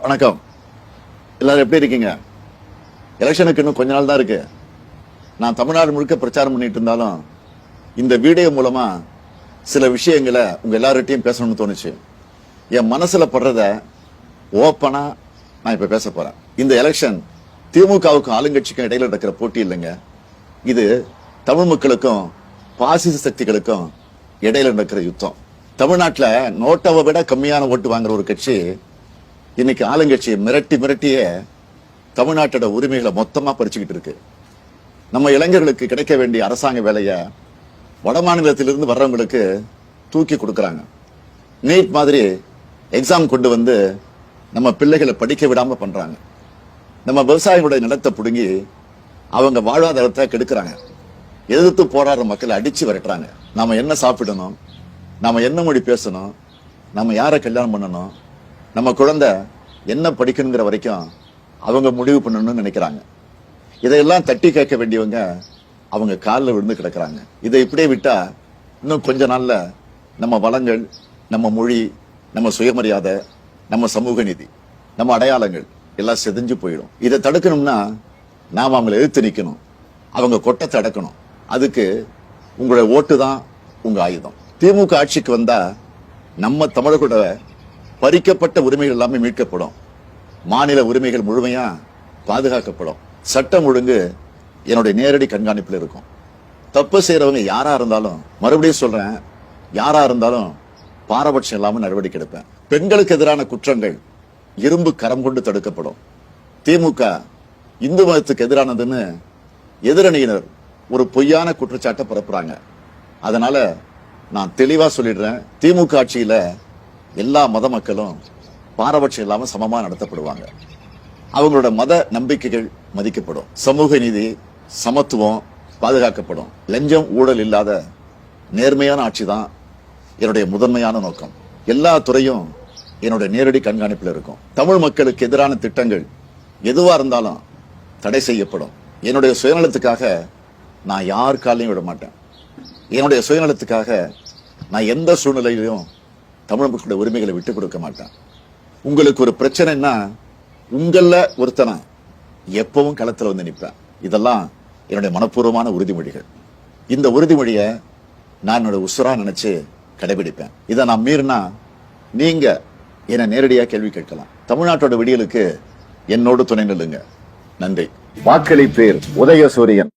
வணக்கம். எல்லாரும் எப்படி இருக்கீங்க? எலெக்ஷனுக்கு இன்னும் கொஞ்ச நாள் தான் இருக்கு. நான் தமிழ்நாடு முழுக்க பிரச்சாரம் பண்ணிட்டு இருந்தாலும் இந்த வீடியோ மூலமா சில விஷயங்களை உங்க எல்லார்கிட்டையும் பேசணும்னு தோணுச்சு. என் மனசுல படுறத ஓப்பனா நான் இப்ப பேச போறேன். இந்த எலெக்ஷன் திமுகவுக்கும் ஆளுங்கட்சிக்கும் இடையில நடக்கிற போட்டி இல்லைங்க. இது தமிழ் மக்களுக்கும் பாசிச சக்திகளுக்கும் இடையில நடக்கிற யுத்தம். தமிழ்நாட்டில் நோட்டாவை விட கம்மியான ஓட்டு வாங்குற ஒரு கட்சி இன்னைக்கு ஆளுங்கட்சியை மிரட்டியே தமிழ்நாட்டோட உரிமைகளை மொத்தமா பறிச்சுக்கிட்டு இருக்கு. நம்ம இளைஞர்களுக்கு கிடைக்க வேண்டிய அரசாங்க வேலையை வட மாநிலத்திலிருந்து வர்றவங்களுக்கு தூக்கி கொடுக்கறாங்க. நீட் மாதிரி எக்ஸாம் கொண்டு வந்து நம்ம பிள்ளைகளை படிக்க விடாம பண்றாங்க. நம்ம விவசாயிகளுடைய நிலத்தை புடுங்கி அவங்க வாழ்வாதாரத்தை கெடுக்கிறாங்க. எதிர்த்து போராடுற மக்களை அடிச்சு விரட்டுறாங்க. நாம என்ன சாப்பிடணும், நாம என்ன மொழி பேசணும், நம்ம யாரை கல்யாணம் பண்ணணும், நம்ம குழந்தை என்ன படிக்கணுங்கிற வரைக்கும் அவங்க முடிவு பண்ணணும்னு நினைக்கிறாங்க. இதையெல்லாம் தட்டி கேட்க வேண்டியவங்க அவங்க காலில் விழுந்து கிடக்குறாங்க. இதை இப்படியே விட்டா இன்னும் கொஞ்ச நாள்ல நம்ம வளங்கள், நம்ம மொழி, நம்ம சுயமரியாதை, நம்ம சமூக நீதி, நம்ம அடையாளங்கள் எல்லாம் செதஞ்சு போயிடும். இதை தடுக்கணும்னா நாம அவங்களை எதிர்த்து நிக்கணும், அவங்க கொட்டத்தை அடக்கணும். அதுக்கு உங்களுடைய ஓட்டு தான் உங்க ஆயுதம். திமுக ஆட்சிக்கு வந்தா நம்ம தமிழர்களோட பறிக்கப்பட்ட உரிமைகள் எல்லாமே மீட்கப்படும். மாநில உரிமைகள் முழுமையா பாதுகாக்கப்படும். சட்டம் ஒழுங்கு என்னுடைய நேரடி கண்காணிப்பில் இருக்கும். தப்பு செய்யறவங்க யாரா இருந்தாலும், மறுபடியும் சொல்றேன், யாரா இருந்தாலும் பாரபட்சம் இல்லாம நடவடிக்கை எடுப்பேன். பெண்களுக்கு எதிரான குற்றங்கள் இரும்பு கரம் கொண்டு தடுக்கப்படும். திமுக இந்து மதத்துக்கு எதிரானதுன்னு எதிரணியினர் ஒரு பொய்யான குற்றச்சாட்டை பரப்புறாங்க. அதனால நான் தெளிவா சொல்லிடுறேன், திமுக ஆட்சியில எல்லா மத மக்களும் பாரபட்சம் இல்லாம சமமா நடத்தப்படுவாங்க. அவங்களோட மத நம்பிக்கைகள் மதிக்கப்படும். சமூக நீதி, சமத்துவம் பாதுகாக்கப்படும். லஞ்சம், ஊழல் இல்லாத நேர்மையான ஆட்சி தான் என்னுடைய முதன்மையான நோக்கம். எல்லா துறையும் என்னுடைய நேரடி கண்காணிப்பில் இருக்கும். தமிழ் மக்களுக்கு எதிரான திட்டங்கள் எதுவா இருந்தாலும் தடை செய்யப்படும். என்னுடைய சுயநலத்துக்காக நான் யார் காலையும் விட மாட்டேன். என்னுடைய சுயநலத்துக்காக நான் எந்த சூழ்நிலையிலும் தமிழ் மக்களுடைய உரிமைகளை விட்டுக் கொடுக்க மாட்டேன். உங்களுக்கு ஒரு பிரச்சனைன்னா உங்கள ஒருத்தனை எப்பவும் களத்துல வந்து நிற்பேன். இதெல்லாம் என்னுடைய மனப்பூர்வமான உறுதிமொழிகள். இந்த உறுதிமொழியை நான் என்னோட உசுரா நினைச்சு கடைபிடிப்பேன். இதை நான் மீறினா நீங்க என்னை நேரடியா கேள்வி கேட்கலாம். தமிழ்நாட்டோட விடியலுக்கு என்னோடு துணை நில்லுங்க. நன்றி. வாக்களிப்பேர் உதயசூரியன்.